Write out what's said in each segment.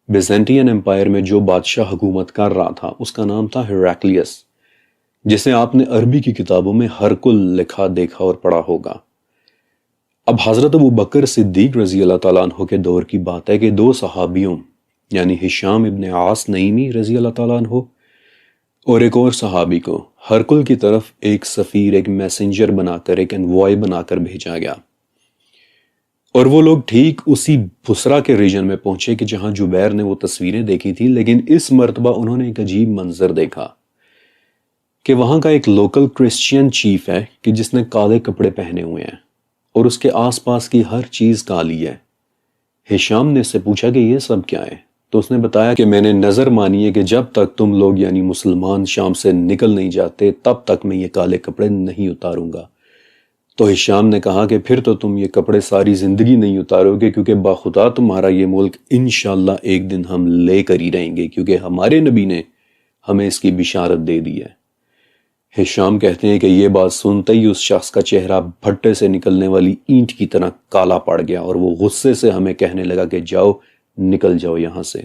بیزنٹین umpire میں جو بادشاہ حکومت کر رہا تھا اس کا نام تھا ہیراکلیس، جسے آپ نے عربی کی کتابوں میں ہرکل لکھا دیکھا اور پڑھا ہوگا۔ اب حضرت ابوبکر صدیق رضی اللہ تعالیٰ عنہ کے دور کی بات ہے کہ دو صحابیوں یعنی ہشام ابن عاص نعیمی رضی اللہ تعالیٰ عنہ اور ایک اور صحابی کو ہرکل کی طرف ایک سفیر، ایک میسنجر بنا کر، ایک انوائے بنا کر بھیجا گیا، اور وہ لوگ ٹھیک اسی بسرا کے ریجن میں پہنچے کہ جہاں جبیر نے وہ تصویریں دیکھی تھی، لیکن اس مرتبہ انہوں نے ایک عجیب منظر دیکھا کہ وہاں کا ایک لوکل کرسچین چیف ہے کہ جس نے کالے کپڑے پہنے ہوئے ہیں اور اس کے آس پاس کی ہر چیز کالی ہے۔ ہشام نے اس سے پوچھا کہ یہ سب کیا ہے؟ تو اس نے بتایا کہ میں نے نظر مانی ہے کہ جب تک تم لوگ یعنی مسلمان شام سے نکل نہیں جاتے تب تک میں یہ کالے کپڑے نہیں اتاروں گا۔ تو ہشام نے کہا کہ پھر تو تم یہ کپڑے ساری زندگی نہیں اتارو گے، کیونکہ باخدا تمہارا یہ ملک انشاءاللہ ایک دن ہم لے کر ہی رہیں گے، کیونکہ ہمارے نبی نے ہمیں اس کی بشارت دے دی ہے۔ ہشام کہتے ہیں کہ یہ بات سنتے ہی اس شخص کا چہرہ بھٹے سے نکلنے والی اینٹ کی طرح کالا پڑ گیا اور وہ غصے سے ہمیں کہنے لگا کہ جاؤ، نکل جاؤ یہاں سے۔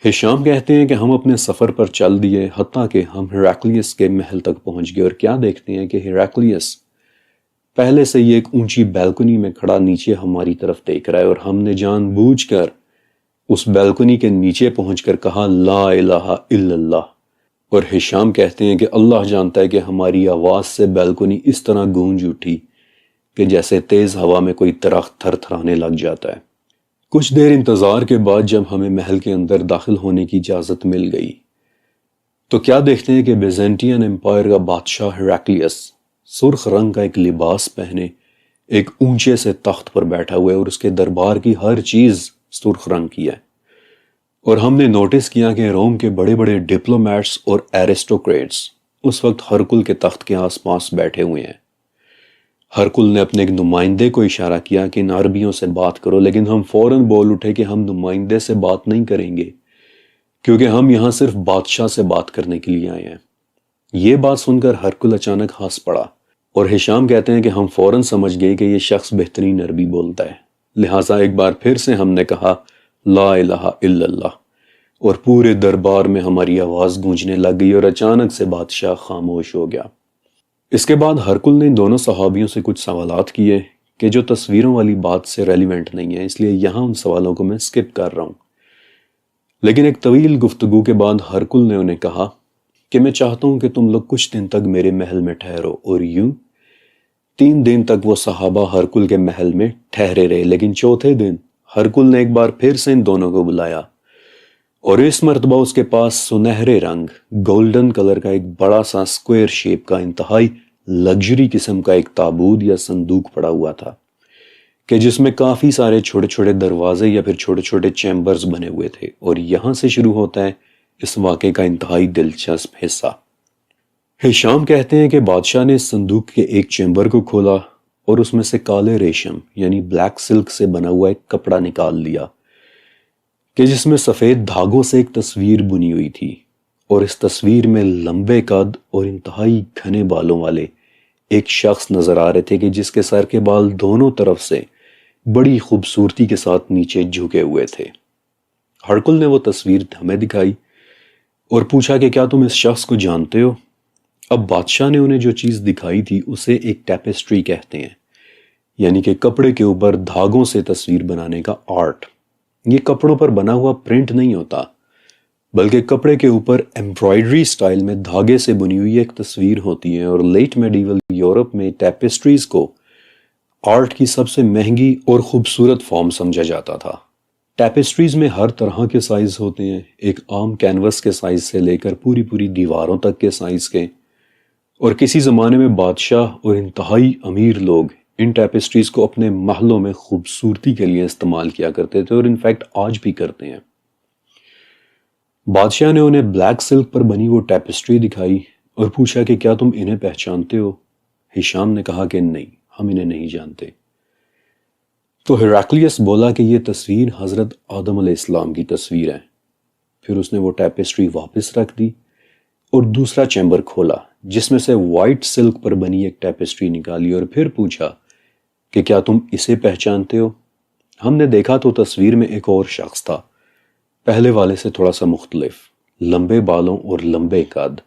ہشام کہتے ہیں کہ ہم اپنے سفر پر چل دیے حتیٰ کہ ہم ہیراکلیس کے محل تک پہنچ گئے، اور کیا دیکھتے ہیں کہ ہیراکلیس پہلے سے ہی ایک اونچی بیلکنی میں کھڑا نیچے ہماری طرف دیکھ رہا ہے، اور ہم نے جان بوجھ کر اس بیلکنی کے نیچے پہنچ کر کہا لا الہ الا اللہ، اور ہشام کہتے ہیں کہ اللہ جانتا ہے کہ ہماری آواز سے بیلکنی اس طرح گونج اٹھی کہ جیسے تیز ہوا میں کوئی درخت تھر تھرانے لگ جاتا ہے۔ کچھ دیر انتظار کے بعد جب ہمیں محل کے اندر داخل ہونے کی اجازت مل گئی تو کیا دیکھتے ہیں کہ بیزنٹین امپائر کا بادشاہ ہیراکلیس سرخ رنگ کا ایک لباس پہنے ایک اونچے سے تخت پر بیٹھا ہوا ہے، اور اس کے دربار کی ہر چیز سرخ رنگ کی ہے۔ اور ہم نے نوٹس کیا کہ روم کے بڑے بڑے ڈپلومیٹس اور ایرسٹوکریٹس اس وقت ہرکل کے تخت کے آس پاس بیٹھے ہوئے ہیں۔ ہرکل نے اپنے ایک نمائندے کو اشارہ کیا کہ ان عربیوں سے بات کرو، لیکن ہم فوراً بول اٹھے کہ ہم نمائندے سے بات نہیں کریں گے، کیونکہ ہم یہاں صرف بادشاہ سے بات کرنے کے لیے آئے ہیں۔ یہ بات سن کر ہرکل اچانک ہنس پڑا، اور ہشام کہتے ہیں کہ ہم فوراً سمجھ گئے کہ یہ شخص بہترین عربی بولتا ہے، لہٰذا ایک بار پھر سے ہم نے کہا لا الہ الا اللہ، اور پورے دربار میں ہماری آواز گونجنے لگ گئی اور اچانک سے بادشاہ خاموش ہو گیا۔ اس کے بعد ہرکل نے ان دونوں صحابیوں سے کچھ سوالات کیے کہ جو تصویروں والی بات سے ریلیونٹ نہیں ہے، اس لیے یہاں ان سوالوں کو میں سکپ کر رہا ہوں۔ لیکن ایک طویل گفتگو کے بعد ہرکل نے انہیں کہا کہ میں چاہتا ہوں کہ تم لوگ کچھ دن تک میرے محل میں ٹھہرو، اور یوں 3 دن تک وہ صحابہ ہرکل کے محل میں ٹھہرے رہے، لیکن چوتھے دن ہرکل نے ایک بار پھر سے ان دونوں کو بلایا، اور اس مرتبہ اس کے پاس سنہرے رنگ گولڈن کلر کا ایک بڑا سا سکوئر شیپ کا انتہائی لگژری قسم کا ایک تابوت یا صندوق پڑا ہوا تھا کہ جس میں کافی سارے چھوٹے چھوٹے دروازے یا پھر چھوٹے چھوٹے چیمبرز بنے ہوئے تھے، اور یہاں سے شروع ہوتا ہے اس واقعے کا انتہائی دلچسپ حصہ۔ ہشام کہتے ہیں کہ بادشاہ نے اس صندوق کے ایک چیمبر کو کھولا اور اس میں سے کالے ریشم یعنی بلیک سلک سے بنا ہوا ایک کپڑا نکال لیا کہ جس میں سفید دھاگوں سے ایک تصویر بنی ہوئی تھی، اور اس تصویر میں لمبے قد اور انتہائی گھنے بالوں والے ایک شخص نظر آ رہے تھے کہ جس کے سر کے بال دونوں طرف سے بڑی خوبصورتی کے ساتھ نیچے جھکے ہوئے تھے۔ ہرکل نے وہ تصویر ہمیں دکھائی اور پوچھا کہ کیا تم اس شخص کو جانتے ہو؟ اب بادشاہ نے انہیں جو چیز دکھائی تھی اسے ایک ٹیپسٹری کہتے ہیں، یعنی کہ کپڑے کے اوپر دھاگوں سے تصویر بنانے کا آرٹ۔ یہ کپڑوں پر بنا ہوا پرنٹ نہیں ہوتا، بلکہ کپڑے کے اوپر ایمبرائڈری سٹائل میں دھاگے سے بنی ہوئی ایک تصویر ہوتی ہے، اور لیٹ میڈیول یورپ میں ٹیپسٹریز کو آرٹ کی سب سے مہنگی اور خوبصورت فارم سمجھا جاتا تھا۔ ٹیپسٹریز میں ہر طرح کے سائز ہوتے ہیں، ایک عام کینوس کے سائز سے لے کر پوری دیواروں تک کے سائز کے، اور کسی زمانے میں بادشاہ اور انتہائی امیر لوگ ان ٹیپسٹریز کو اپنے محلوں میں خوبصورتی کے لیے استعمال کیا کرتے تھے، اور انفیکٹ آج بھی کرتے ہیں۔ بادشاہ نے انہیں بلیک سلک پر بنی وہ ٹیپسٹری دکھائی اور پوچھا کہ کیا تم انہیں پہچانتے ہو؟ ہشام نے کہا کہ نہیں، ہم انہیں نہیں جانتے۔ تو ہیراکلیس بولا کہ یہ تصویر حضرت آدم علیہ السلام کی تصویر ہے۔ پھر اس نے وہ ٹیپسٹری واپس رکھ دی اور دوسرا چیمبر کھولا جس میں سے وائٹ سلک پر بنی ایک ٹیپسٹری نکالی، اور پھر پوچھا کہ کیا تم اسے پہچانتے ہو؟ ہم نے دیکھا تو تصویر میں ایک اور شخص تھا، پہلے والے سے تھوڑا سا مختلف، لمبے بالوں اور لمبے قد،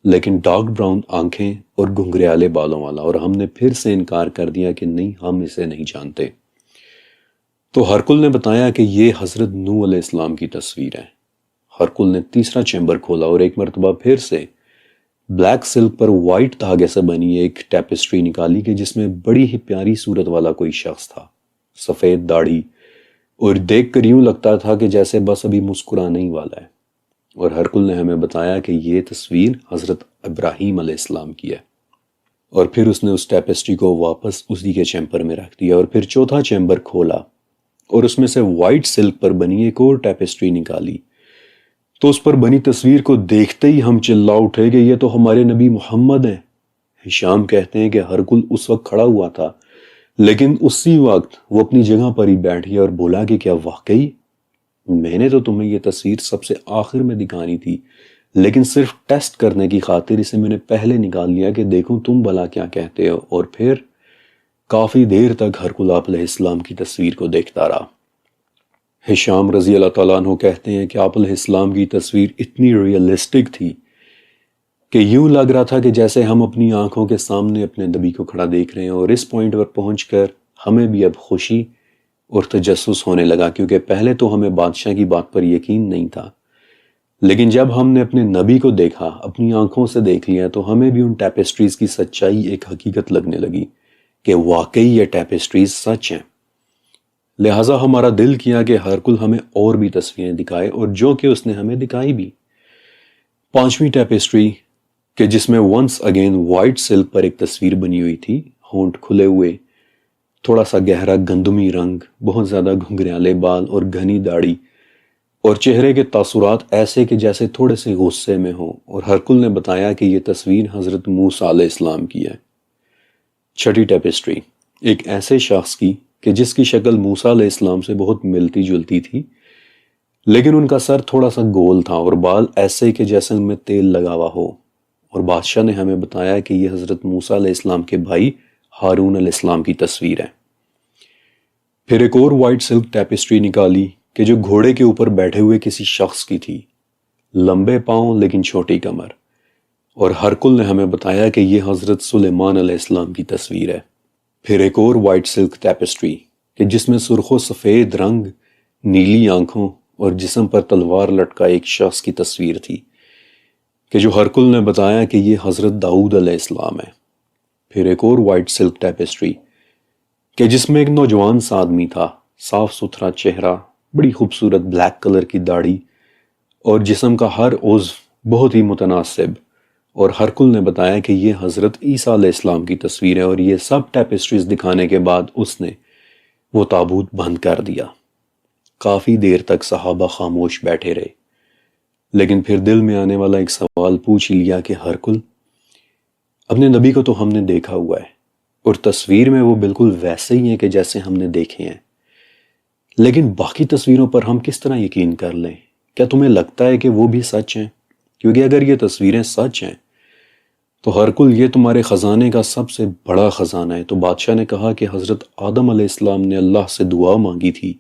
لیکن ڈارک براؤن آنکھیں اور گھنگریالے بالوں والا، اور ہم نے پھر سے انکار کر دیا کہ نہیں، ہم اسے نہیں جانتے۔ تو ہرکل نے بتایا کہ یہ حضرت نوح علیہ السلام کی تصویر ہے۔ ہرکل نے تیسرا چیمبر کھولا اور ایک مرتبہ پھر سے بلیک سلک پر وائٹ دھاگے سے بنی ایک ٹیپسٹری نکالی کہ جس میں بڑی ہی پیاری صورت والا کوئی شخص تھا، سفید داڑھی، اور دیکھ کر یوں لگتا تھا کہ جیسے بس ابھی مسکرانے ہی والا ہے۔ اور ہرکل نے ہمیں بتایا کہ یہ تصویر حضرت ابراہیم علیہ السلام کی ہے، اور پھر اس نے اس ٹیپسٹری کو واپس اسی کے چیمبر میں رکھ دیا، اور پھر چوتھا چیمبر کھولا اور اس میں سے وائٹ سلک پر بنی ایک اور ٹیپسٹری نکالی۔ تو اس پر بنی تصویر کو دیکھتے ہی ہم چلا اٹھے کہ یہ تو ہمارے نبی محمد ہیں۔ ہشام کہتے ہیں کہ ہرکل اس وقت کھڑا ہوا تھا، لیکن اسی وقت وہ اپنی جگہ پر ہی بیٹھ گیا اور بولا کہ کیا واقعی؟ میں نے تو تمہیں یہ تصویر سب سے آخر میں دکھانی تھی، لیکن صرف ٹیسٹ کرنے کی خاطر اسے میں نے پہلے نکال لیا کہ دیکھوں تم بھلا کیا کہتے ہو۔ اور پھر کافی دیر تک ہرکل آپ علیہ السلام کی تصویر کو دیکھتا رہا۔ ہشام رضی اللہ تعالیٰ عنہ کہتے ہیں کہ آپ علیہ السلام کی تصویر اتنی ریئلسٹک تھی کہ یوں لگ رہا تھا کہ جیسے ہم اپنی آنکھوں کے سامنے اپنے نبی کو کھڑا دیکھ رہے ہیں، اور اس پوائنٹ پر پہنچ کر ہمیں بھی اب خوشی اور تجسس ہونے لگا، کیونکہ پہلے تو ہمیں بادشاہ کی بات پر یقین نہیں تھا، لیکن جب ہم نے اپنے نبی کو دیکھا، اپنی آنکھوں سے دیکھ لیا، تو ہمیں بھی ان ٹیپسٹریز کی سچائی ایک حقیقت لگنے لگی کہ واقعی یہ ٹیپسٹریز سچ ہیں۔ لہٰذا ہمارا دل کیا کہ ہرکل ہمیں اور بھی تصویریں دکھائے، اور جو کہ اس نے ہمیں دکھائی بھی۔ پانچویں ٹیپسٹری کہ جس میں ونس اگین وائٹ سلک پر ایک تصویر بنی ہوئی تھی، ہونٹ کھلے ہوئے، تھوڑا سا گہرا گندمی رنگ، بہت زیادہ گھنگریالے بال اور گھنی داڑھی، اور چہرے کے تاثرات ایسے کہ جیسے تھوڑے سے غصے میں ہوں، اور ہرکل نے بتایا کہ یہ تصویر حضرت موسیٰ علیہ السلام کی ہے۔ چھٹی ٹیپسٹری ایک ایسے شخص کی کہ جس کی شکل موسیٰ علیہ السلام سے بہت ملتی جلتی تھی، لیکن ان کا سر تھوڑا سا گول تھا اور بال ایسے کہ جیسے ان میں تیل لگا ہوا ہو، اور بادشاہ نے ہمیں بتایا کہ یہ حضرت موسیٰ علیہ السلام کے بھائی ہارون علیہ السلام کی تصویر ہے۔ پھر ایک اور وائٹ سلک ٹیپسٹری نکالی کہ جو گھوڑے کے اوپر بیٹھے ہوئے کسی شخص کی تھی، لمبے پاؤں لیکن چھوٹی کمر، اور ہرکل نے ہمیں بتایا کہ یہ حضرت سلیمان علیہ السلام کی تصویر ہے۔ پھر ایک اور وائٹ سلک ٹیپسٹری کہ جس میں سرخ و سفید رنگ، نیلی آنکھوں اور جسم پر تلوار لٹکا ایک شخص کی تصویر تھی کہ جو ہرکل نے بتایا کہ یہ حضرت داؤد علیہ السلام ہے۔ پھر ایک اور وائٹ سلک ٹیپسٹری کہ جس میں ایک نوجوان سا آدمی تھا، صاف ستھرا چہرہ، بڑی خوبصورت بلیک کلر کی داڑھی، اور جسم کا ہر عضو بہت ہی متناسب، اور ہرکل نے بتایا کہ یہ حضرت عیسیٰ علیہ السلام کی تصویر ہے۔ اور یہ سب ٹیپسٹریز دکھانے کے بعد اس نے وہ تابوت بند کر دیا۔ کافی دیر تک صحابہ خاموش بیٹھے رہے، لیکن پھر دل میں آنے والا ایک سوال پوچھ لیا کہ ہرکل، اپنے نبی کو تو ہم نے دیکھا ہوا ہے، اور تصویر میں وہ بالکل ویسے ہی ہیں کہ جیسے ہم نے دیکھے ہیں، لیکن باقی تصویروں پر ہم کس طرح یقین کر لیں؟ کیا تمہیں لگتا ہے کہ وہ بھی سچ ہیں؟ کیونکہ اگر یہ تصویریں سچ ہیں تو ہرکل یہ تمہارے خزانے کا سب سے بڑا خزانہ ہے۔ تو بادشاہ نے کہا کہ حضرت آدم علیہ السلام نے اللہ سے دعا مانگی تھی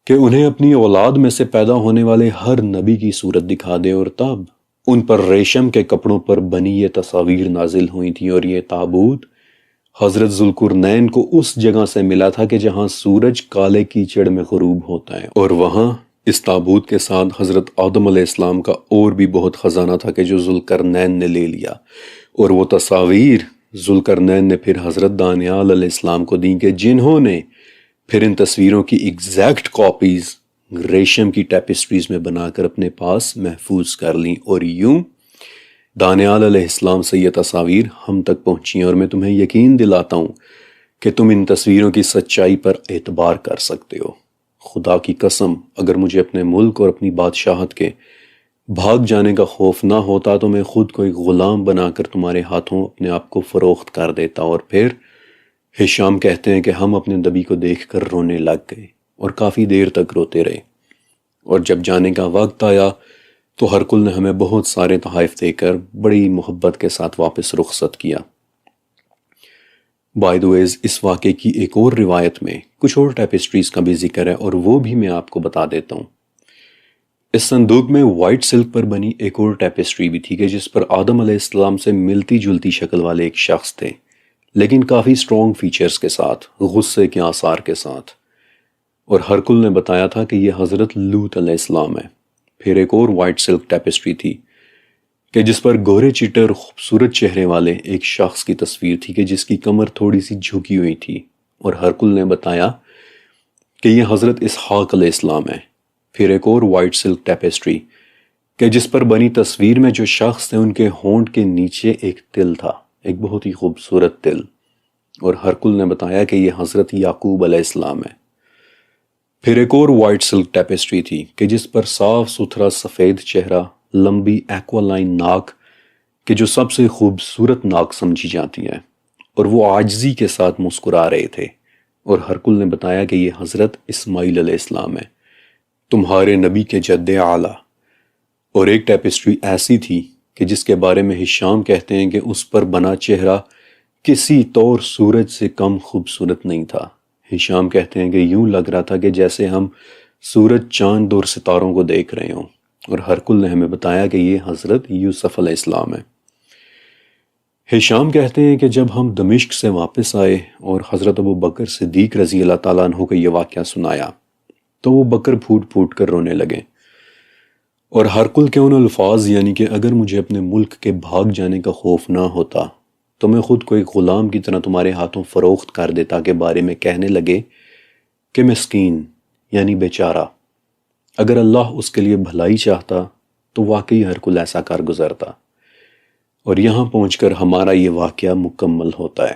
کہ انہیں اپنی اولاد میں سے پیدا ہونے والے ہر نبی کی صورت دکھا دے، اور تب ان پر ریشم کے کپڑوں پر بنی یہ تصاویر نازل ہوئی تھیں، اور یہ تابوت حضرت ذوالقرنین کو اس جگہ سے ملا تھا کہ جہاں سورج کالے کیچڑ میں غروب ہوتا ہے، اور وہاں اس تابوت کے ساتھ حضرت آدم علیہ السلام کا اور بھی بہت خزانہ تھا کہ جو ذوالقرنین نے لے لیا، اور وہ تصاویر ذوالقرنین نے پھر حضرت دانیال علیہ السلام کو دیں کہ جنہوں نے پھر ان تصویروں کی ایگزیکٹ کاپیز ریشم کی ٹیپسٹریز میں بنا کر اپنے پاس محفوظ کر لیں، اور یوں دانیال علیہ السلام سے یہ تصاویر ہم تک پہنچی ہیں۔ اور میں تمہیں یقین دلاتا ہوں کہ تم ان تصویروں کی سچائی پر اعتبار کر سکتے ہو۔ خدا کی قسم، اگر مجھے اپنے ملک اور اپنی بادشاہت کے بھاگ جانے کا خوف نہ ہوتا تو میں خود کو ایک غلام بنا کر تمہارے ہاتھوں اپنے آپ کو فروخت کر دیتا۔ اور پھر ہشام کہتے ہیں کہ ہم اپنے نبی کو دیکھ کر رونے لگ گئے اور کافی دیر تک روتے رہے، اور جب جانے کا وقت آیا تو ہرکل نے ہمیں بہت سارے تحائف دے کر بڑی محبت کے ساتھ واپس رخصت کیا۔ بائی دا ویز اس واقعے کی ایک اور روایت میں کچھ اور ٹیپسٹریز کا بھی ذکر ہے اور وہ بھی میں آپ کو بتا دیتا ہوں۔ اس صندوق میں وائٹ سلک پر بنی ایک اور ٹیپسٹری بھی تھی کہ جس پر آدم علیہ السلام سے ملتی جلتی شکل والے ایک شخص تھے، لیکن کافی سٹرونگ فیچرز کے ساتھ، غصے کے آثار کے ساتھ، اور ہرکل نے بتایا تھا کہ یہ حضرت لوط علیہ السلام ہے۔ پھر ایک اور وائٹ سلک ٹیپسٹری تھی کہ جس پر گورے چٹے اور خوبصورت چہرے والے ایک شخص کی تصویر تھی کہ جس کی کمر تھوڑی سی جھکی ہوئی تھی، اور ہرکل نے بتایا کہ یہ حضرت اسحاق علیہ السلام ہے۔ پھر ایک اور وائٹ سلک ٹیپسٹری کہ جس پر بنی تصویر میں جو شخص تھے ان کے ہونٹ کے نیچے ایک تل تھا، ایک بہت ہی خوبصورت تل، اور ہرکل نے بتایا کہ یہ حضرت یعقوب علیہ السلام ہے۔ پھر ایک اور وائٹ سلک ٹیپسٹری تھی کہ جس پر صاف ستھرا سفید چہرہ، لمبی ایکوا لائن ناک کہ جو سب سے خوبصورت ناک سمجھی جاتی ہے، اور وہ عاجزی کے ساتھ مسکرا رہے تھے، اور ہرکل نے بتایا کہ یہ حضرت اسماعیل علیہ السلام ہے، تمہارے نبی کے جد اعلیٰ۔ اور ایک ٹیپسٹری ایسی تھی کہ جس کے بارے میں ہشام کہتے ہیں کہ اس پر بنا چہرہ کسی طور سورج سے کم خوبصورت نہیں تھا۔ ہشام کہتے ہیں کہ یوں لگ رہا تھا کہ جیسے ہم سورج، چاند اور ستاروں کو دیکھ رہے ہوں، اور ہرکل نے ہمیں بتایا کہ یہ حضرت یوسف علیہ السلام ہے۔ ہشام کہتے ہیں کہ جب ہم دمشق سے واپس آئے اور حضرت ابو بکر صدیق رضی اللہ تعالیٰ عنہ کو یہ واقعہ سنایا تو وہ بکر پھوٹ پھوٹ کر رونے لگے، اور ہرکل کے ان الفاظ، یعنی کہ اگر مجھے اپنے ملک کے بھاگ جانے کا خوف نہ ہوتا تو میں خود کو ایک غلام کی طرح تمہارے ہاتھوں فروخت کر دیتا، کے بارے میں کہنے لگے کہ مسکین یعنی بیچارہ، اگر اللہ اس کے لیے بھلائی چاہتا تو واقعی ہرکل ایسا کر گزرتا۔ اور یہاں پہنچ کر ہمارا یہ واقعہ مکمل ہوتا ہے۔